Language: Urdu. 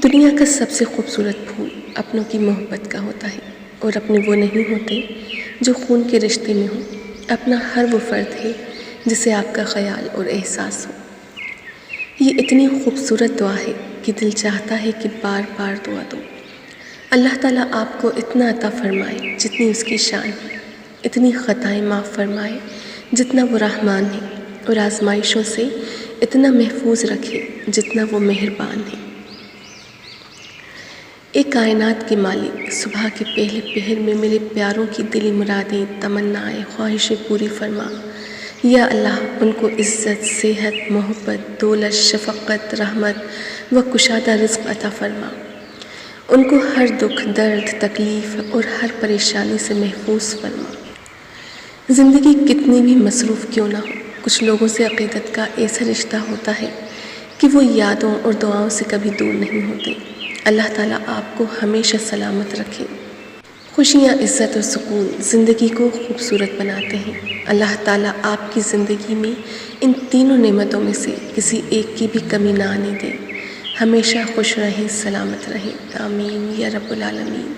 دنیا کا سب سے خوبصورت پھول اپنوں کی محبت کا ہوتا ہے، اور اپنے وہ نہیں ہوتے جو خون کے رشتے میں ہوں۔ اپنا ہر وہ فرد ہے جسے آپ کا خیال اور احساس ہو۔ یہ اتنی خوبصورت دعا ہے کہ دل چاہتا ہے کہ بار بار دعا دو۔ اللہ تعالیٰ آپ کو اتنا عطا فرمائے جتنی اس کی شان ہے، اتنی خطائیں معاف فرمائے جتنا وہ رحمان ہے، اور آزمائشوں سے اتنا محفوظ رکھے جتنا وہ مہربان ہے۔ اے کائنات کے مالک، صبح کے پہلے پہر میں میرے پیاروں کی دلی مرادیں، تمنائیں، خواہشیں پوری فرما۔ یا اللہ، ان کو عزت، صحت، محبت، دولت، شفقت، رحمت و کشادہ رزق عطا فرما۔ ان کو ہر دکھ، درد، تکلیف اور ہر پریشانی سے محفوظ فرما۔ زندگی کتنی بھی مصروف کیوں نہ ہو، کچھ لوگوں سے عقیدت کا ایسا رشتہ ہوتا ہے کہ وہ یادوں اور دعاؤں سے کبھی دور نہیں ہوتے۔ اللہ تعالیٰ آپ کو ہمیشہ سلامت رکھے۔ خوشیاں، عزت اور سکون زندگی کو خوبصورت بناتے ہیں۔ اللہ تعالیٰ آپ کی زندگی میں ان تینوں نعمتوں میں سے کسی ایک کی بھی کمی نہ آنے دے۔ ہمیشہ خوش رہیں، سلامت رہیں۔ آمین یا رب العالمین۔